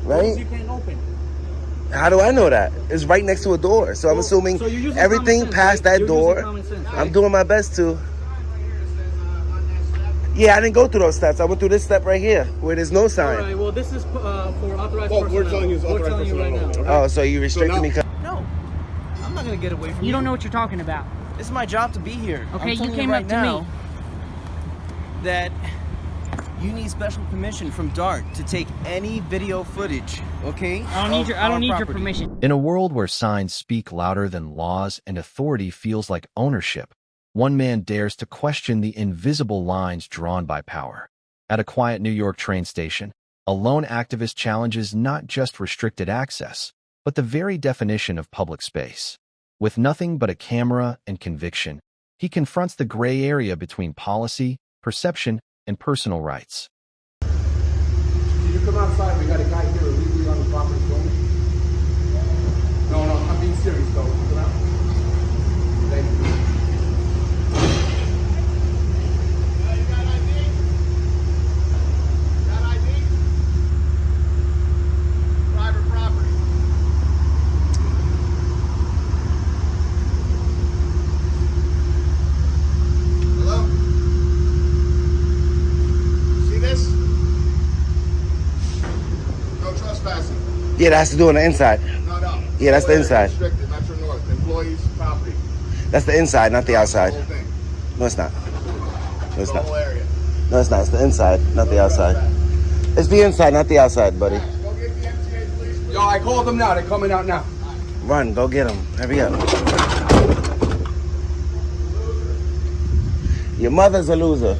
right? You can't open. How do I know that? It's right next to a door. So I'm assuming everything past that door. I'm doing my best to. Yeah, I didn't go through those steps. I went through this step right here where there's no sign. All right, well, this is for authorized personnel. We're telling you it's authorized personnel. right now. Okay? Oh, so you restricted me? No, I'm not gonna get away from you. You don't know what you're talking about. It's my job to be here. Okay, I'm you came right up to now me. that you need special permission from DART to take any video footage. Okay? I don't need your permission. In a world where signs speak louder than laws and authority feels like ownership, one man dares to question the invisible lines drawn by power. At a quiet New York train station, a lone activist challenges not just restricted access, but the very definition of public space. With nothing but a camera and conviction, he confronts the gray area between policy, perception, and personal rights. Can you come outside? We got a guy here illegally on the property filming. No, I'm being serious though. Come out. Thank you. Yeah, that has to do on the inside. No. Yeah, that's the inside. Restricted, Metro North. Employees, property. That's the inside, not the outside. The whole thing. No, it's not. No, it's The not. whole area. No, it's not. It's the inside, not the outside. It's the inside, not the outside, buddy. Go get the MTA police. Yo, I called them now. They're coming out now. Run, go get him. Hurry up. Your mother's a loser.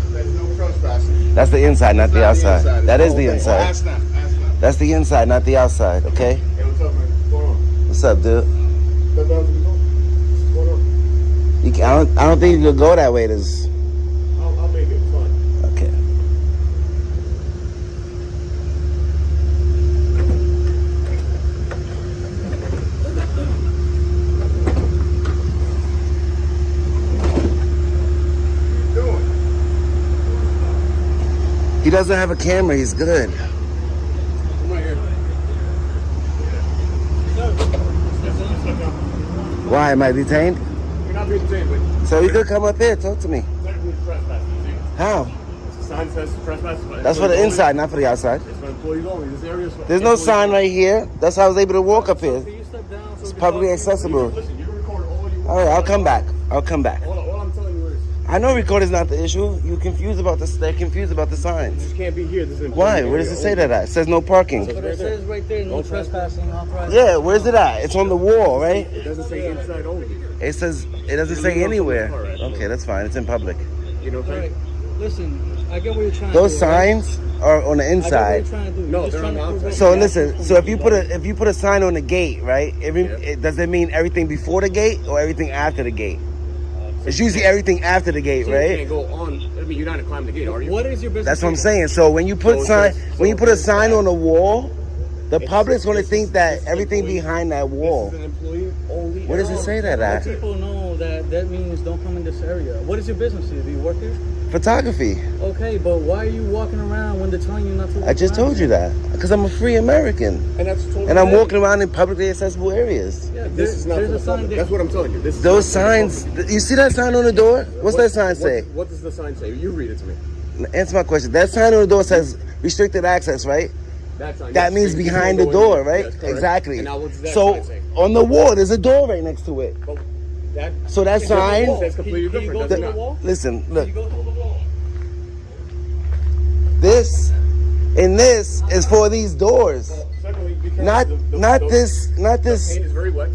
There's no trespassing. That's the inside, not the outside. That is the Well, inside. ask them. That's the inside, not the outside, okay? Hey, what's up, man? What's going on? What's up, dude? Step down to the door. What's going on? You can, I don't think you could go that way. There's... I'll make it fun. Okay. He doesn't have a camera. He's good. Come right here. Why? Am I detained? You're not being detained, but So you could come up here. Talk to me. technically trespassing. You see? How? The sign says trespassing. That's for the inside, not for the outside. It's for employees only. This area is for There's no employees sign only. right here. That's how I was able to walk up here. Can you step down so It's we can publicly talk to you? accessible. Listen, you can record all you want. All right, I'll come back. I'll come back. All I'm telling you is, I know record is not the issue. You're confused about this. They're confused about the signs. this can't be here. This is an Why? employee Where does it area say only. that at? It says no parking. But it says right there, no trespassing authorized. Yeah, where's it at? It's on the wall, right? It doesn't say inside only. It says, it doesn't say anywhere. Okay, that's fine. It's in public. You know what I'm All right, saying? listen, I get what you're trying Those to do. right? signs are on the I get what inside. you're trying to do. No, You're just they're on trying the to prove outside. So what you listen, have so to if you put a sign on the gate, right? Does it mean everything before the gate or everything after the gate? It's usually everything after the gate, You can't right? go on. I mean, you're not gonna climb the gate, are you? What is your business? That's what I'm saying. So when you put a sign on the wall, the public's gonna think that everything behind that wall. This is an employee only. Where does it say that at? People know that means don't come in this area. What is your business here? Do you work here? Photography. Okay, but why are you walking around when they're telling you not to? I just told you that because I'm a free American And that's totally. and I'm valid. walking around in publicly accessible areas. Yeah, This is not there's for a the sign public. there. That's what I'm telling you. This is Those not for the signs. public. You see that sign on the door? What's that sign say? What does the sign say? You read it to me. Answer my question. That sign on the door says restricted access, right? That sign. That yes, means you behind can't the go in door, there. right? Yes, correct. Exactly. And now what does that So sign say? on the wall, there's a door right next to it. But that. So that sign. That's completely Can you different. go does it through the not? wall? Listen, Can look. you go through the wall? This and this is for these doors. Secondly, because Not this. The paint is very wet.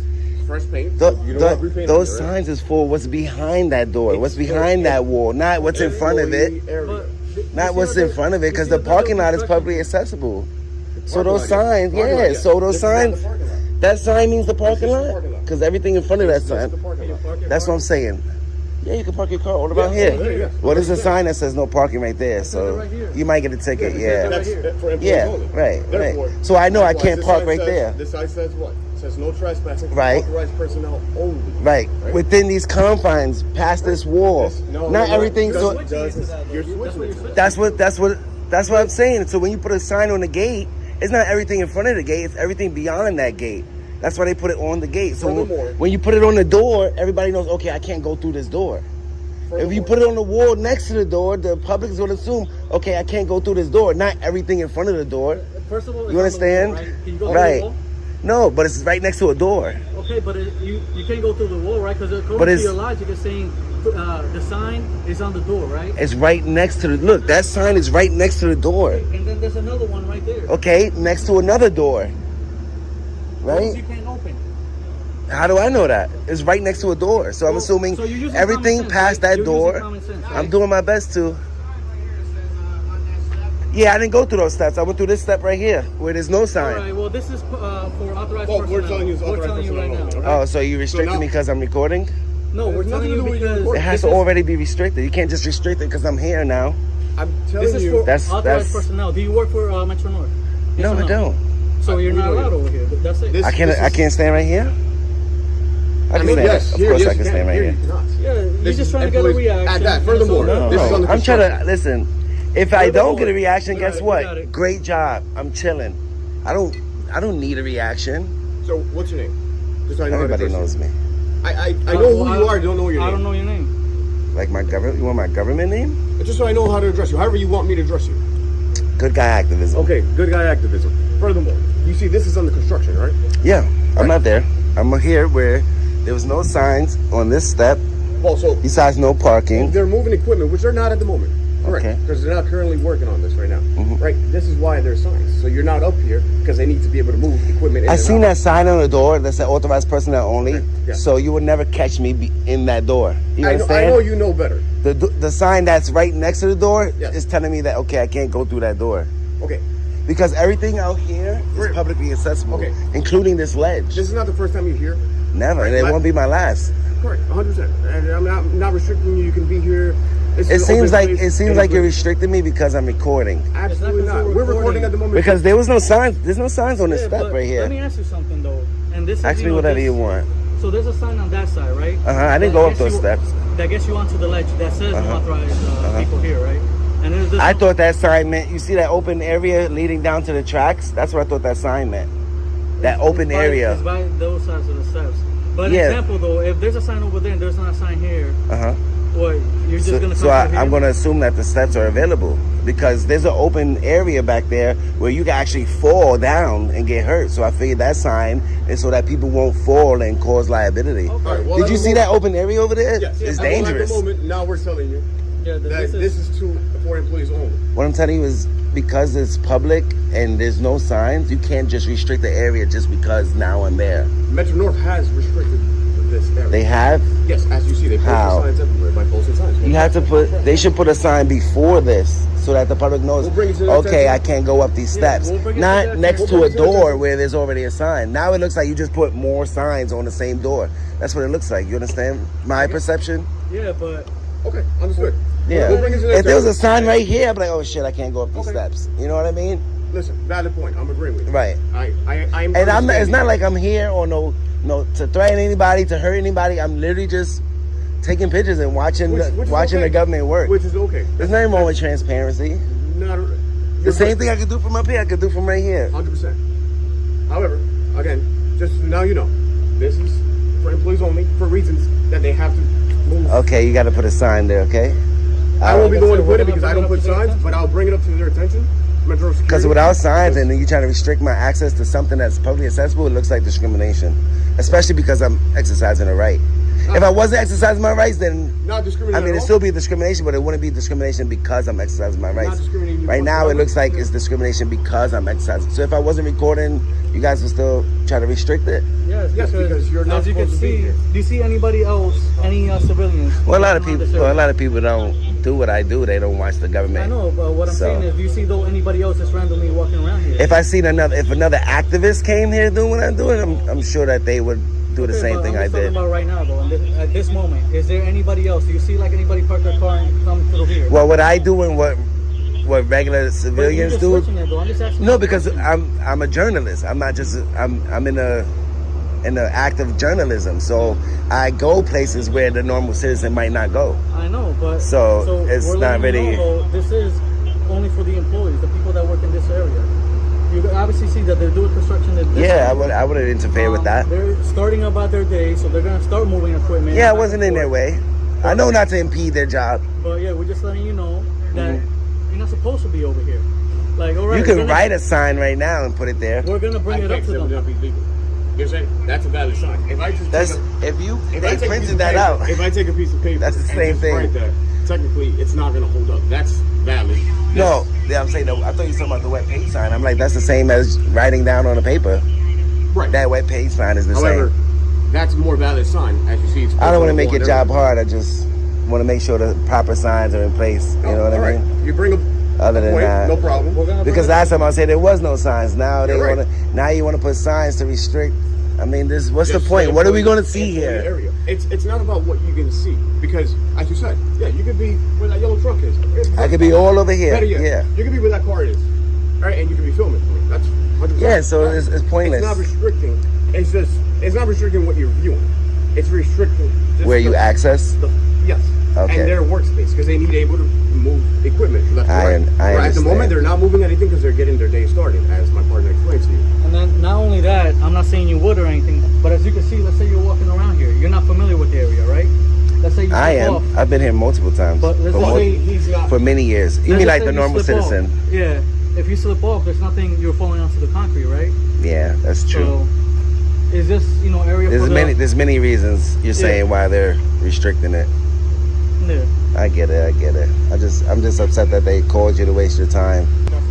Fresh paint. The, so you don't have the, repaint those on there, right? signs is for what's behind that door, It's what's for behind that wall, not what's in front of it, Employee area. not what's in front of it, because the parking lot is publicly accessible. So Parking those lot, signs, Parking lot, yeah. yes. So those This is not signs, the parking lot. that sign means the parking This is the lot, parking lot. because everything in front of that This is sign. the parking lot. That's what I'm saying. Yeah, you can park your car all around Yeah, here. there you go. What is the sign that says no parking right there? So right here. you might get a ticket. Yeah. That's for employees Yeah. only. Right. Therefore, Right. So I know I likewise, can't this park sign right says- there. This sign says what? It says no trespassing. Right. Authorized personnel only. Right. Within these confines, past this wall. This- no, Not no, everything. You're So switching it. You're switching it. that's what That's what I'm saying. So when you put a sign on the gate, it's not everything in front of the gate. It's everything beyond that gate. That's why they put it on the gate. So when you put it on the door, everybody knows, okay, I can't go through this door. If you put it on the wall next to the door, the public is going to assume, okay, I can't go through this door. Not everything in front of the door. First of all, you understand? Wall, right? Can you go right. through the wall? No, but it's right next to a door. Okay, but you can't go through the wall, right? Because according to your logic, it's saying the sign is on the door, right? It's right next to the, look, that sign is right next to the door. Okay, and then there's another one right there. Okay, next to another door. Right? You can't open. How do I know that? It's right next to a door. So I'm assuming everything past that door. I'm doing my best to. Yeah, I didn't go through those steps. I went through this step right here where there's no sign. All right, well, this is for authorized Well, personnel. we're telling you it's authorized right now. personnel. Oh, so you restricted me because I'm recording? No, we're telling you because it has to already be restricted. You can't just restrict it because I'm here now. I'm telling you. This is for that's authorized personnel. Do you work for Metro North? Yes no, I don't. So you're not allowed over here. That's it. I can't stand right here? I can stand. Yes, of course I can stand right here. Yeah, you're just trying to get a reaction. At that, furthermore, this is on the I'm trying to listen. If I don't get a reaction, guess what? it. Great job. I'm chilling. I don't need a reaction. So what's your name? Just so I know Everybody knows me. I know who you are. I don't know your name. I don't know your name. Like my government? You want my government name? Just so I know how to address you. However you want me to address you. Good guy activism. Okay, good guy activism. Furthermore, you see this is under construction, right? Yeah, I'm not there. I'm here where there was no signs on this step. Well, so besides no parking. they're moving equipment, which they're not at the moment. Correct. Okay. Because they're not currently working on this right now. Right. This is why there's signs. So you're not up here because they need to be able to move equipment. I seen that sign on the door that said authorized personnel only. Okay. Yeah. So you would never catch me in that door. You understand? I know you know better. The sign that's right next to the door Yes. is telling me that, okay, I can't go through that door. Okay. Because everything out here is publicly accessible, Okay. including this ledge. This is not the first time you're here. Never, and it won't be my last. Correct, 100%. And I'm not restricting you. You can be here. It seems like you're restricting me because I'm recording. Absolutely not. We're recording at the moment. Because there was no signs. There's no signs on this step right here. Let me ask you something though. And this Ask is, me whatever you want. So there's a sign on that side, right? I didn't go up those steps. That gets you onto the ledge that says authorized people here, right? And there's this I thought that sign meant, you see that open area leading down to the tracks? That's what I thought that sign meant. That open area. It's by those sides of the steps. But example though, if there's a sign over there and there's not a sign here, what, you're just gonna come I'm gonna assume that the steps are available because there's an open area back there where you can actually fall down and get hurt. So I figured that sign is so that people won't fall and cause liability. Okay. Right, well, did you see that open area over there? Yes. It's At dangerous. the moment, now we're telling you that this is for employees only. What I'm telling you is because it's public and there's no signs, you can't just restrict the area just because now I'm there. Metro North has restricted this area. They have? Yes, as you see, they post signs everywhere by posting signs. You have to they should put a sign before this so that the public knows, okay, I can't go up these steps. Not next to a door where there's already a sign. Now it looks like you just put more signs on the same door. That's what it looks like. You understand my perception? Yeah, but... Okay, understood. Yeah. If there was a sign right here, I'd be like, oh shit, I can't go up these steps. You know what I mean? Listen, valid point. I'm agreeing with you. Right. I'm and it's not like I'm here or no to threaten anybody, to hurt anybody. I'm literally just taking pictures and watching the government work. Which is okay. There's nothing wrong with transparency. The same thing I could do from up here, I could do from right here. 100%. However, again, just now you know, this is for employees only for reasons that they have to move. Okay, you got to put a sign there, okay? I won't be the one to put it because I don't put signs, but I'll bring it up to their attention. Because without signs and then you try to restrict my access to something that's publicly accessible, it looks like discrimination. Especially because I'm exercising a right. If I wasn't exercising my rights, then not discriminating. I mean, it'd still be discrimination, but it wouldn't be discrimination because I'm exercising my rights. Right now, it looks like it's discrimination because I'm exercising. So if I wasn't recording, you guys would still try to restrict it? Yes, because you're not supposed to be here. Do you see anybody else, any civilians? Well, a lot of people don't do what I do. They don't watch the government. I know, but what I'm saying is, do you see anybody else that's randomly walking around here? If I seen if another activist came here doing what I'm doing, I'm sure that they would do the same thing I did. I'm talking about right now, though. At this moment, is there anybody else? Do you see like anybody park their car and come through here? Well, what I do and what regular civilians do? No, because I'm a journalist. I'm not just I'm in the act of journalism. So I go places where the normal citizen might not go. I know, but so it's not really. This is only for the employees, the people that work in this area. You can obviously see that they're doing construction in this Yeah, area. I would interfere with that. They're starting about their day, so they're gonna start moving equipment. Yeah, I wasn't in their way. I know not to impede their job. But yeah, we're just letting you know that you're not supposed to be over here. Like, all right, You can write a sign right now and put it there. We're gonna bring it up to them. You're saying that's a valid sign. If I just They take printed that out. If I take a piece of paper, That's the and same just thing. Write that, technically, it's not gonna hold up. That's valid. No, yeah, I'm saying, I thought you were talking about the wet page sign. I'm like, that's the same as writing down on a paper. Right. That wet page sign is the However, same. that's a more valid sign. As you see, it's I don't want to make your job hard. I just want to make sure the proper signs are in place. You know what I mean? You bring a Other than point, that, no problem. because last time I said there was no signs. Now they You're want to. Now you want to put signs to restrict. I mean, what's the Just point? say What are we employee- going to see employee here? Area. It's not about what you can see, because as you said, yeah, you could be where that yellow truck is. I could be all over here. Better yet, Yeah. you could be where that car is, all right, and you could be filming. That's 100%. Yeah, so it's pointless. It's not restricting. It's not restricting what you're viewing. It's restricting just Where you access? Yes. Okay. And their workspace, because they need able to move equipment left and right. I Right, at the moment, understand. they're not moving anything because they're getting their day started, as my partner explained to you. And then not only that, I'm not saying you would or anything, but as you can see, let's say you're walking around here. You're not familiar with the area, right? Let's say you I slip am. off. I've been here multiple times. But let's for, just more- say he's not. for many years. You Let's mean just like say the you normal slip off. citizen? Yeah. If you slip off, there's nothing, you're falling onto the concrete, right? Yeah, that's true. So, is this, area for There's many reasons you're saying why they're restricting it. Yeah. I get it. I'm just upset that they called you to waste your time.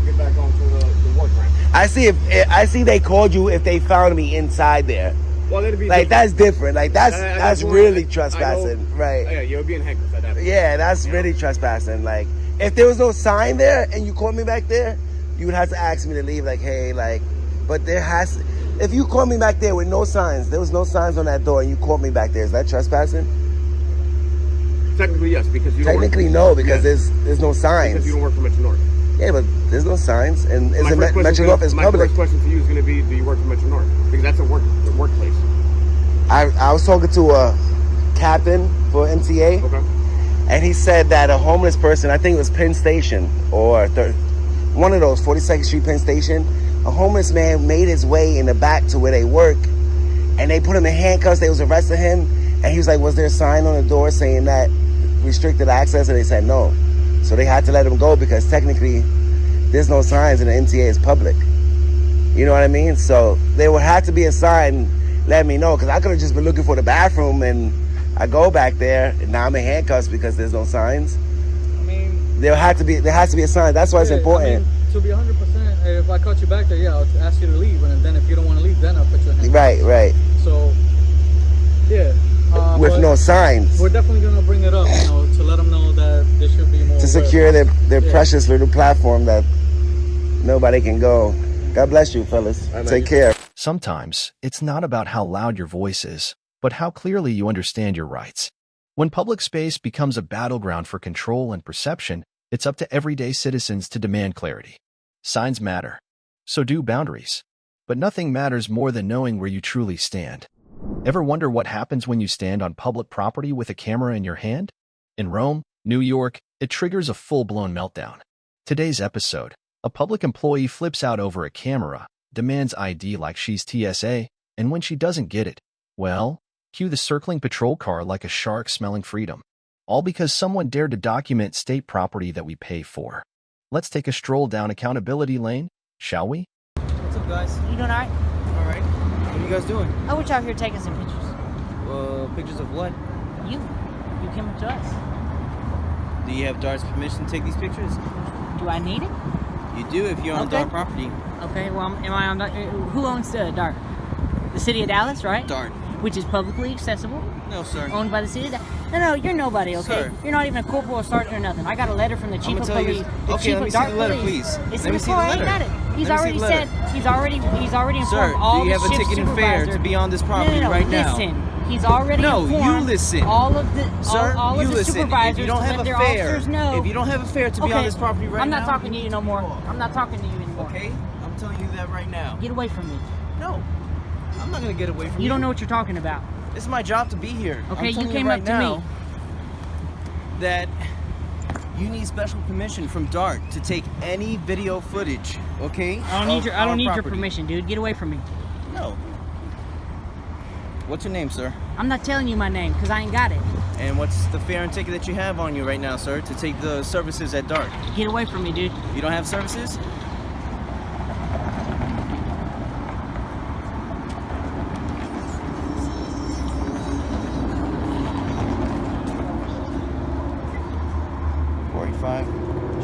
Get back onto the work ramp. I see they called you if they found me inside there. Well, that'd be Like that's different. Like that's point, really I trespassing, know, right? Yeah, you're being handcuffed at that point. Yeah, that's really trespassing. Like if there was no sign there and you caught me back there, you would have to ask me to leave. Like hey, like, but there has. If you caught me back there with no signs, there was no signs on that door, and you caught me back there, is that trespassing? Technically, yes, because you Technically, don't no, because there's no signs. Because you don't work for Metro North. Yeah, but there's no signs, and My Metro North is my public. first question to you is going to be, do you work for Metro North? Because that's a workplace. I was talking to a captain for MTA, Okay. and he said that a homeless person, I think it was Penn Station or one of those 42nd Street Penn Station, a homeless man made his way in the back to where they work, and they put him in handcuffs. They was arresting him, and he was like, "Was there a sign on the door saying that restricted access?" And they said no, so they had to let him go because technically there's no signs, and the MTA is public. You know what I mean? So there would have to be a sign. Let me know, because I could have just been looking for the bathroom and I go back there and now I'm in handcuffs because there's no signs. I mean, There has to be a sign. That's why it's important. I mean, to be 100%, if I caught you back there, I'll ask you to leave, and then if you don't want to leave, then I'll put you in handcuffs. Right. So, yeah. With but no signs. We're definitely gonna bring it up, to let them know that there should be more. To secure their Yeah. precious little platform that nobody can go. God bless you, fellas. Take care. Sometimes, it's not about how loud your voice is, but how clearly you understand your rights. When public space becomes a battleground for control and perception, it's up to everyday citizens to demand clarity. Signs matter. So do boundaries. But nothing matters more than knowing where you truly stand. Ever wonder what happens when you stand on public property with a camera in your hand? In Rome, New York, it triggers a full-blown meltdown. Today's episode, a public employee flips out over a camera, demands ID like she's TSA, and when she doesn't get it, well, cue the circling patrol car like a shark smelling freedom. All because someone dared to document state property that we pay for. Let's take a stroll down accountability lane, shall we? What's up, guys? You doing all right? All right. What are you guys doing? I want y'all here taking some pictures. Pictures of what? You came up to us. Do you have DART's permission to take these pictures? Do I need it? You do if you're on Okay. DART property. Okay, well, am I on who owns DART? The city of Dallas, right? DART. Which is publicly accessible, No, sir. owned by the city of Dallas. No, you're nobody, okay? Sir. You're not even a corporal or sergeant or nothing. I got a letter from the chief I'ma of tell you- police. The okay, chief let me of see DART the letter, police. please. It's Let in me the see the car. I ain't letter. got it. He's Let me already see the letter. said. He's already Sir, informed all do you have the a shift ticket and fare supervisor. to be on this property No, right now? listen. He's already No, informed you listen. all of the Sir, all you of the listen. supervisors If you don't to have let a their fare, officers know. if you don't have a fare to be on this property right now, I'm not talking to you you no more. I'm not talking to you anymore. Okay, I'm telling you that right now. Get away from me. No, I'm not gonna get away from you. You don't know what you're talking about. It's my job to be here. Okay, I'm telling you came right up to now me. that You need special permission from DART to take any video footage, okay? I don't need your permission, dude. Get away from me. No. What's your name, sir? I'm not telling you my name because I ain't got it. And what's the fare and ticket that you have on you right now, sir, to take the services at DART? Get away from me, dude. You don't have services?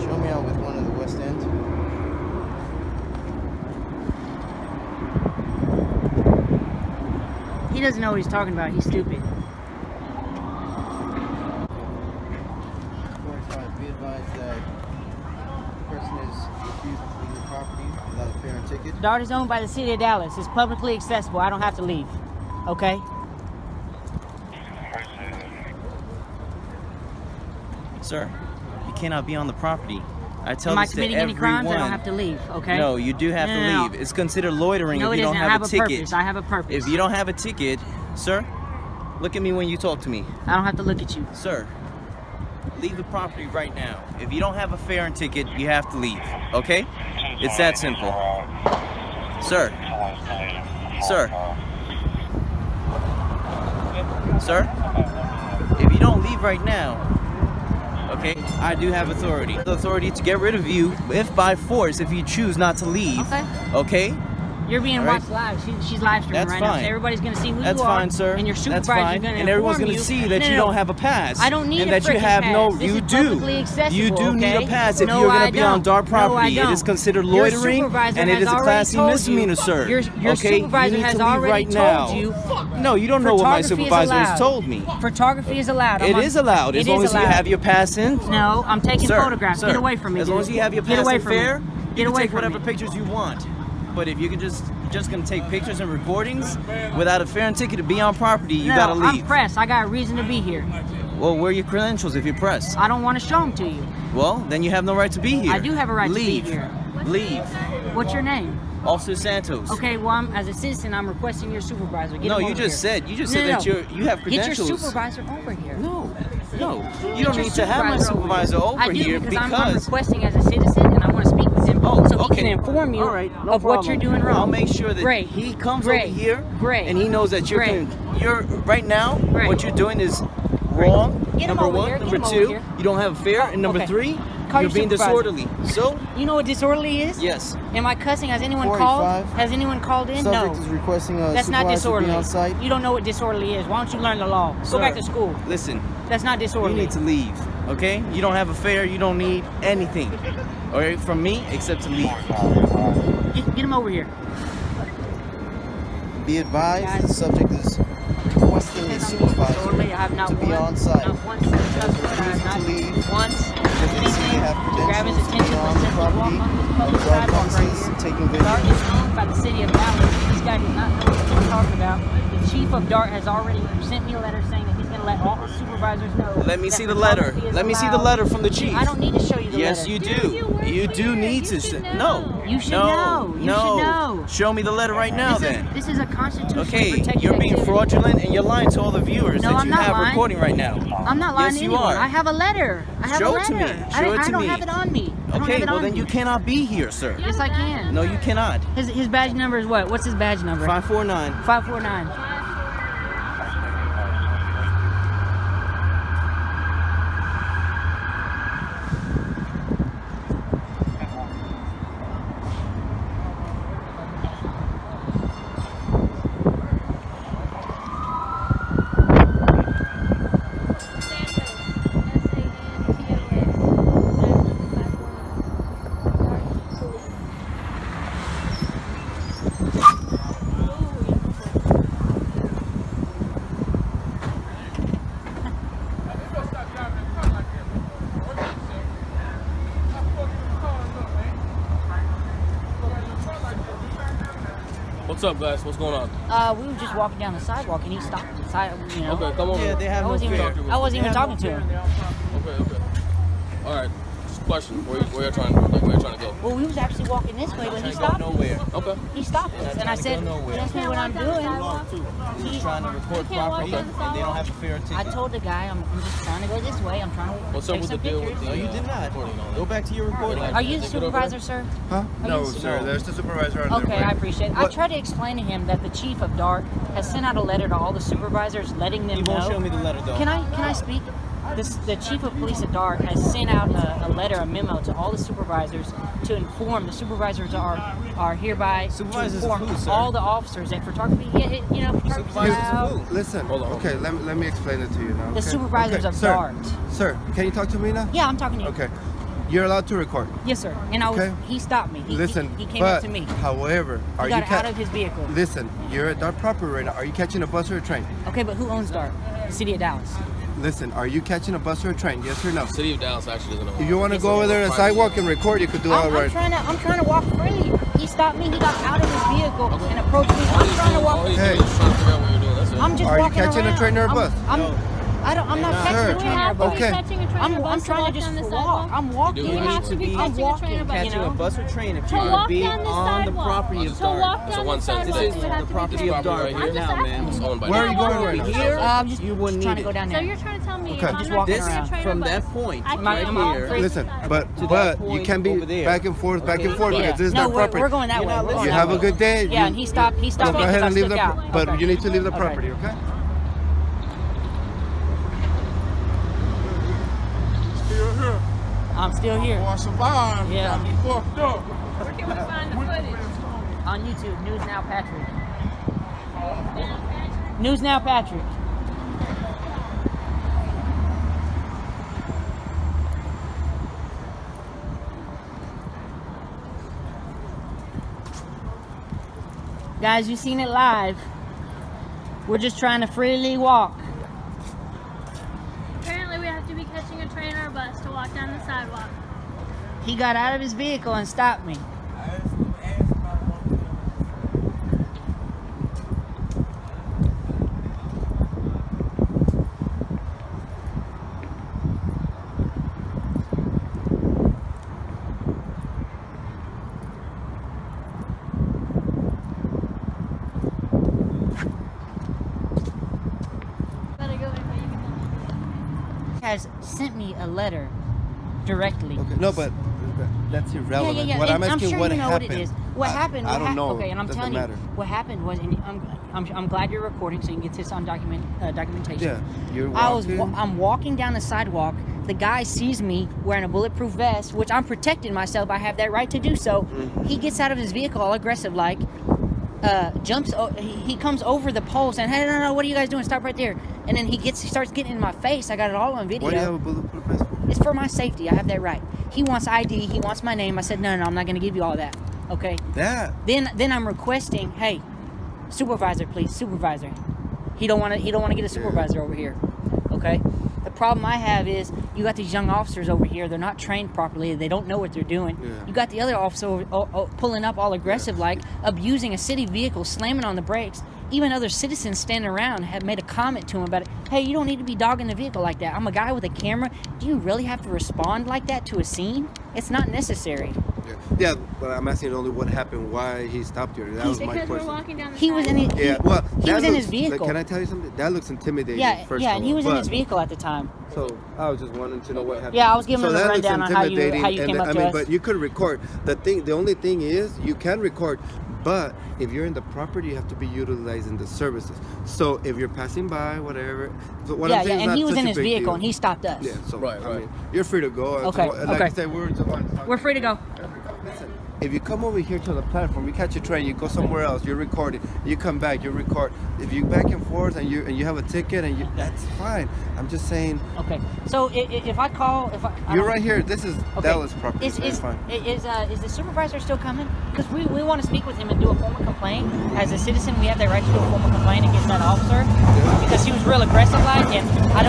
Show me out with one of the West End. He doesn't know what he's talking about. He's stupid. 45. Be advised that the person is refusing to leave the property without a fare and ticket. DART is owned by the city of Dallas. It's publicly accessible. I don't have to leave. Okay? Sir, you cannot be on the property. I tell Am I this to committing everyone. any crimes? I don't have to leave, okay? No, you do have to leave. It's considered loitering no, if you don't have have a ticket. Purpose. I have a purpose. If you don't have a ticket, sir, look at me when you talk to me. I don't have to look at you. Sir, leave the property right now. If you don't have a fare and ticket, you have to leave, okay? It's that simple. Sir. Sir. Sir, if you don't leave right now, okay, I do have authority. The authority to get rid of you, if by force, if you choose not to leave. Okay. Okay? You're being watched live. She's live streaming right now. So everybody's going to see who you are. That's fine, sir. And your That's supervisor's fine. going to And everyone's going to see that you don't have a pass. I don't need and a that you freaking have pass. no. This You is do. publicly accessible, You do need okay? a pass if No, you're going I to be on don't. DART property. No, I It is don't. considered Your loitering, supervisor and it has is a already classy told you. misdemeanor, sir. Your okay, supervisor you need has to leave already right told now. you. No, you don't know what my Photography is supervisor has allowed. told me. Photography is allowed. It is allowed as long as you have your pass in. No, I'm taking Sir, photographs. sir, Get away from me. As long as you have your Get pass away and from me. fare, Get you can away take from whatever me. pictures you want. But if you're just gonna take pictures and recordings without a fare and ticket to be on property, you gotta leave. I'm pressed. I got a reason to be here. Well, where are your credentials if you're pressed? I don't want to show them to you. Well, then you have no right to be here. I do have a right to be Leave. here. Leave. What's your name? Officer Santos. Okay, well, as a citizen, I'm requesting your supervisor. Get No, him you over just here. said that you have credentials. Get your supervisor over here. No, you don't need to have my supervisor over here because I'm requesting as a citizen, and I want to speak with him so he can inform you of what you're doing wrong. I'll make sure that he comes over here and he knows that you're right now. What you're doing is wrong. Number one. Number two, you don't have a fare, and number three, you're being disorderly. So you know what disorderly is? Yes. Am I cussing? Has anyone called? Has anyone called in? Subject No. is requesting a That's not disorderly. on site. You don't know what disorderly is. Why don't you learn the law? Go back to school. Listen. That's not disorderly. You need to leave. Okay? You don't have a fare. You don't need anything. All right, from me except to leave. Get him over here. Be advised, the subject is requesting a supervisor to be on site. Not once. Not leave. Once. Grab his attention on the property of the DART premises, taking video. DART is owned by the city of Dallas. This guy does not know what he's talking about. The chief of DART has already sent me a letter saying that he's going to let all the supervisors know. Let me see the letter. Let me see the letter from the chief. I don't need to show you the letter. Yes, you do. You do need to. No. You should know. You should know. Show me the letter right now, then. This is a constitutionally Okay, protected you're being activity. fraudulent and you're lying to all the viewers that I'm you not have lying. recording right now. I'm not lying Yes, to you anyone. are. I have a letter. I have Show a it to letter. me. Show it to I don't me. have it on me. I don't Okay, have it well on then me. you cannot be here, sir. Yes, I can. No, you cannot. His badge number is what? What's his badge number? 549. 549. What's up, guys? What's going on? We were just walking down the sidewalk and he stopped. You know. Okay, come over. Yeah, they have I wasn't even talking to him. Okay. All right. Just a question. Where you trying to go? Well, we was actually walking this way, but he stopped. Nowhere. Okay, Okay. he stopped us, and I said, "That's not what I'm doing." He's trying to record property, and they don't have a fair ticket. I told the guy, I'm just trying to go this way. I'm trying to What's up take with some the deal pictures. with the No, you did not. recording on Go back to your recording. Are you the supervisor, sir? Huh? Are No, you- sir. There's the supervisor on Okay, the I right. appreciate it. I tried to explain to him that the chief of DART has sent out a letter to all the supervisors letting them He know. won't show me the letter, though. Can I speak? The chief of police at DART has sent out a letter, a memo to all the supervisors to inform the supervisors are hereby Supervisors to of inform who, sir? all the officers and photography. Photography Supervisors of out. who? Listen. Hold on. Okay, let me explain it to you now. The okay? supervisors okay. of sir, DART. Sir, can you talk to me now? Yeah, I'm talking to you. Okay. You're allowed to record. Yes, sir. And I was. Okay. He stopped me. Listen, He came but up to me. however, He are got you out of his vehicle. Listen, you're at DART proper right now. Are you catching a bus or a train? Okay, but who owns DART? The city of Dallas. Listen, are you catching a bus or a train? Yes or no? City of Dallas actually doesn't know. If you want to go over there on the sidewalk and record, you could do all I'm right. I'm trying to walk freely. He stopped me. He got out of his vehicle and approached me. I'm trying to walk. All he's Hey. doing is trying to figure out what you're doing. That's it. I'm just Are you walking catching a around. train or a bus? I'm not Sir. catching a train or a bus. Okay. I'm trying to just walk. I'm walking. You have to be I'm walking. catching a bus or train if To you're going walk to be down the on the sidewalk. property of To DART. walk It's a down one the sentence. sidewalk, This you is have the to be property careful. of DART right right here. now, man. It's owned by Where are you Dallas. going right now? Here, I'm just you wouldn't trying need to go it. down So there. you're trying to tell me Okay. if I'm Just not walking This, catching a around. train or from bus, that point, I right can't all here. free. Listen, To but that you point can be over there. back and forth Okay. because Yeah. this is No, DART property. we're going that way. You're not We're going You that have way. a good day. Yeah, and he stopped me Go ahead because I and leave stuck the. out. But Okay. you need to leave the Okay. property, okay? Still here. I'm still here. Or survive. Yeah. Got me fucked up. Where can we find the footage? On YouTube, News Now Patrick. News Now Patrick. Guys, you've seen it live. We're just trying to freely walk. Apparently we have to be catching a train or a bus to walk down the sidewalk. He got out of his vehicle and stopped me. Better go in, but you can Has sent me a letter directly. Okay. No, but that's irrelevant. Yeah. What And I'm asking, sure what you know happened? what it is. What happened? I don't know. Okay, and I'm Doesn't telling matter. you, what happened was, and I'm glad you're recording so you can get this on documentation. Yeah, you're walking. I'm walking down the sidewalk. The guy sees me wearing a bulletproof vest, which I'm protecting myself. I have that right to do so. Mm-hmm. He gets out of his vehicle all aggressive like. He comes over the pole saying, "Hey, no, what are you guys doing? Stop right there!" And then he starts getting in my face. I got it all on video. Why do you have a bulletproof vest for? It's for my safety. I have that right. He wants ID. He wants my name. I said, no, I'm not going to give you all that. Okay. That. Then I'm requesting, hey, supervisor, please, supervisor. He don't want to get a supervisor over here. Okay. The problem I have is you got these young officers over here. They're not trained properly. They don't know what they're doing. Yeah. You got the other officer pulling up all aggressive, like abusing a city vehicle, slamming on the brakes. Even other citizens standing around have made a comment to him about it. Hey, you don't need to be dogging the vehicle like that. I'm a guy with a camera. Do you really have to respond like that to a scene? It's not necessary. Yeah, but I'm asking only what happened, why he stopped you. That was my because we're question. walking down the He was in his, Yeah, well, he that was in his looks- vehicle. Can I tell you something? That looks intimidating. Yeah, first yeah, of and he all, was in but- his vehicle at the time. So I was just wanting to know what happened. Yeah, I was giving so him a that looks rundown on how you intimidating, came and, up to us. But you could record. The only thing is you can record, but if you're in the property, you have to be utilizing the services. So if you're passing by, whatever. So what I'm saying is and not he was such in a his big vehicle deal. and he stopped us. Yeah, so Right. I mean, you're free to go. Okay, Like okay. I said, We're free to go. Listen, if you come over here to the platform, you catch a train, you go somewhere else, you're recording, you come back, you record. If you back and forth and you have a ticket that's fine. I'm just saying. Okay. So if I call, You're right here. This is Dallas property. Is fine. the supervisor still coming? Because we want to speak with him and do a formal complaint. As a citizen, we have the right to do a formal complaint against that officer because he was real aggressive like, and I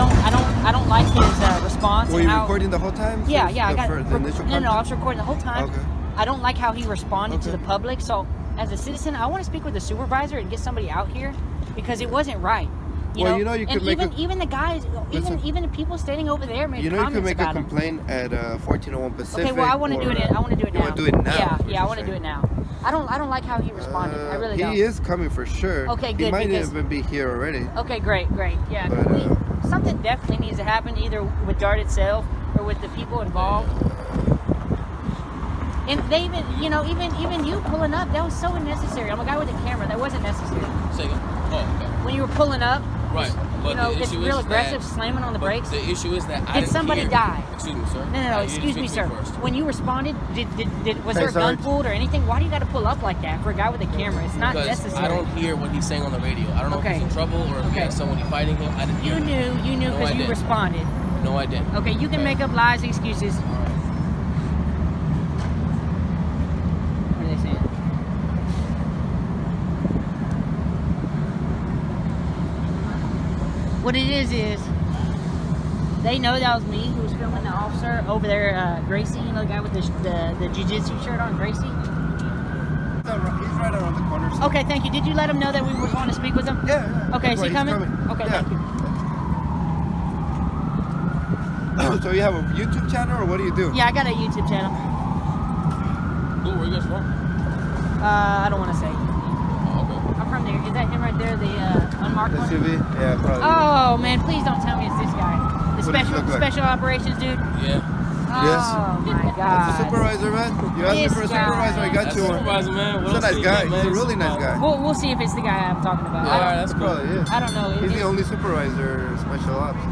don't like his response. Were and you how, recording the whole time? Yeah, since yeah. I got the initial no, I contact? was recording the whole time. Okay. I don't like how he responded to Okay. the public. So as a citizen, I want to speak with the supervisor and get somebody out here because it wasn't right. You Well, know, you know, you and could make even the guys, Listen. even the people standing over there made You know, you comments could make a about him. complaint at 1401 Pacific. Okay, well, I want to do it. I want to do it You now. want to do it now? Yeah, is what yeah, I you're want to do saying. it now. I don't like how he responded. I really don't. He is coming for sure. Okay, good. He might because, even be here already. Okay, great. Yeah, But, something definitely needs to happen either with DART itself or with the people involved. And they even, even you pulling up, that was so unnecessary. I'm a guy with a camera. That wasn't necessary. Second. Oh, okay. When you were pulling up, right. It's real aggressive, slamming on the brakes. The issue is that did somebody die? Excuse me, sir. No. Excuse me, sir. When you responded, was there a gun pulled or anything? Why do you got to pull up like that for a guy with a camera? It's not necessary. I don't hear what he's saying on the radio. I don't know if he's in trouble or if he has someone fighting him. I didn't hear. You knew because you responded. No, I didn't. Okay, you can make up lies, excuses. What are they saying? What it is they know that was me who was filming the officer over there, Gracie, the guy with the jiu-jitsu shirt on, Gracie. He's right around the corner. So. Okay, thank you. Did you let him know that we were going to speak with him? Yeah. Okay, is he coming? Okay, yeah. thank you. So you have a YouTube channel, or what do you do? Yeah, I got a YouTube channel. Cool, where you guys from? I don't want to say. Oh, okay. I'm from there. Is that him right there, the unmarked one? SUV? Yeah, probably. Oh, man, please don't tell me it's this guy. The What special operations dude? Yeah. Oh, my God. That's the supervisor, man. You asked me for a supervisor, I got you one. Supervisor, man. He's a nice guy. He's a really nice guy. We'll see if it's the guy I'm talking about. Yeah, that's cool. Probably is. I don't know. He's the only supervisor, special ops.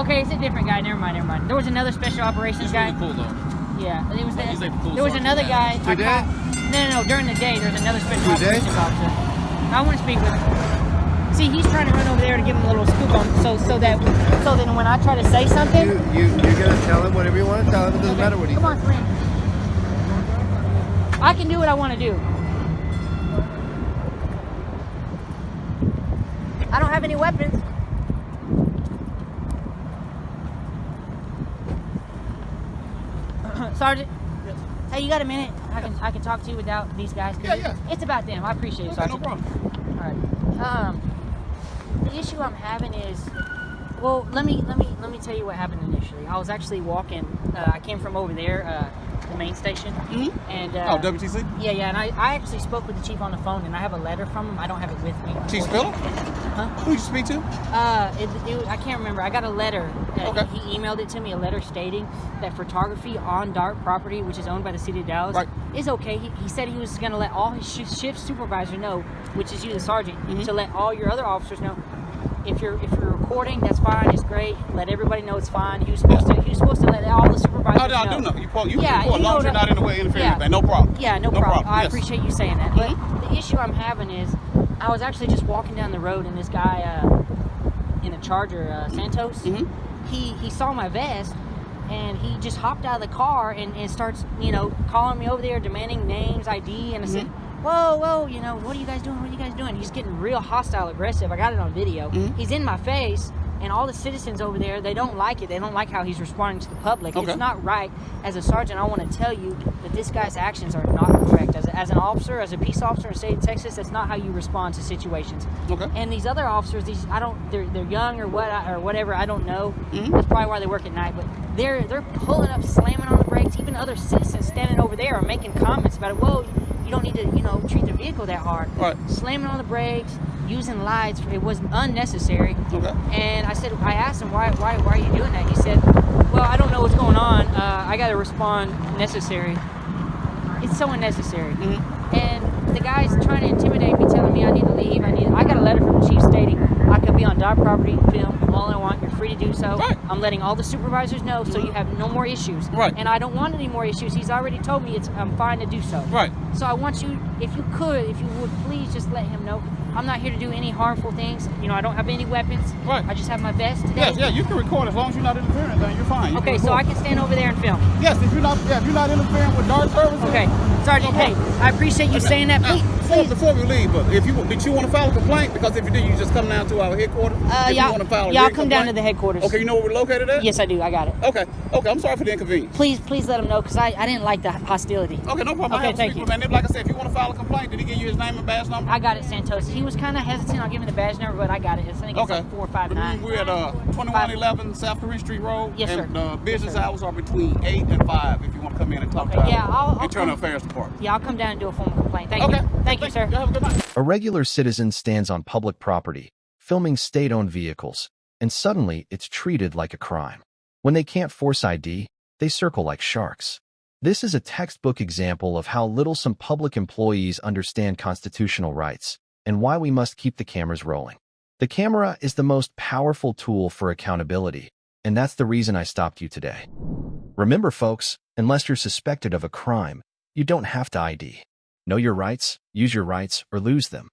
Okay, it's a different guy. Never mind. There was another special operations He's guy. really cool, though. Yeah, it was He's like cool there was another guy. Today? No. During the day, there's another special Today? operations officer. I want to speak with him. See, he's trying to run over there to give him a little scoop on, so that when I try to say something, You're gonna tell him whatever you want to tell him. It doesn't matter what he come on, says. friend. I can do what I want to do. I don't have any weapons. Sergeant. Yes. Hey, you got a minute? I can talk to you without these guys. Yeah. It's about them. I appreciate it, Sergeant. No problem. All right. The issue I'm having is, well, let me tell you what happened initially. I was actually walking. I came from over there, the main station. Mm-hmm. And WTC? Yeah, and I actually spoke with the chief on the phone, and I have a letter from him. I don't have it with me. Chief Spiller? Huh? Who did you speak to? I can't remember. I got a letter. Okay. He emailed it to me, a letter stating that photography on DART property, which is owned by the city of Dallas, is okay. He said he was going to let all his shift supervisor know, which is you, the sergeant, to let all your other officers know. If you're recording, that's fine. It's great. Let everybody know it's fine. He was supposed to let all the supervisors know. I do know. You report as you long as you're not in the way interfering with anything. No problem. Yeah, no problem. I Yes. appreciate you saying that. But the issue I'm having is, I was actually just walking down the road, and this guy in a Charger, Santos, he saw my vest, and he just hopped out of the car and starts, calling me over there, demanding names, ID, and I said, whoa, what are you guys doing? He's getting real hostile, aggressive. I got it on video. He's in my face, and all the citizens over there, they don't like it. They don't like how he's responding to the public. Okay. It's not right. As a sergeant, I want to tell you that this guy's actions are not correct. As an officer, as a peace officer in the state of Texas, that's not how you respond to situations. Okay. And these other officers, they're young or whatever, I don't know. That's probably why they work at night, but they're pulling up, slamming on the brakes. Even other citizens standing over there are making comments about it. Whoa, you don't need to, treat the vehicle that hard. Right. Slamming on the brakes, using lights, it was unnecessary. Okay. And I asked him, why are you doing that? He said, well, I don't know what's going on. I got to respond necessary. It's so unnecessary. And the guy's trying to intimidate me, telling me I need to leave. I got a letter from the chief stating I could be on DART property, film all I want. You're free to do so. Right. I'm letting all the supervisors know, so you have no more issues. Right. And I don't want any more issues. He's already told me I'm fine to do so. Right. So I want you, if you would please just let him know I'm not here to do any harmful things. I don't have any weapons. Right. I just have my vest today. Yes, yeah, you can record as long as you're not interfering, then you're fine. Okay, so I can stand over there and film. Yes, if you're not interfering with DART services. Okay, Sergeant. Hey, I appreciate you saying that. Please. Before we leave, but did you want to file a complaint? Because if you did, you just come down to our headquarters. Y'all come down to the headquarters. Okay, you know where we're located at? Yes, I do. I got it. Okay. I'm sorry for the inconvenience. Please let them know, because I didn't like the hostility. Okay, no problem. Okay, thank you. Man, like I said, if you want to file file a complaint? Did he give you his name and badge number? I got it, Santos. He was kind of hesitant on giving the badge number, but I got it. I think it's like 459. We're at 2111 South Korean Street Road. Yes, sir. And the business hours are between 8 and 5 if you want to come in and talk to our Internal Affairs Department. Yeah, I'll come down and do a formal complaint. Thank you. Thank you, sir. You have a good night. A regular citizen stands on public property, filming state-owned vehicles, and suddenly it's treated like a crime. When they can't force ID, they circle like sharks. This is a textbook example of how little some public employees understand constitutional rights and why we must keep the cameras rolling. The camera is the most powerful tool for accountability, and that's the reason I stopped you today. Remember, folks, unless you're suspected of a crime, you don't have to ID. Know your rights, use your rights, or lose them.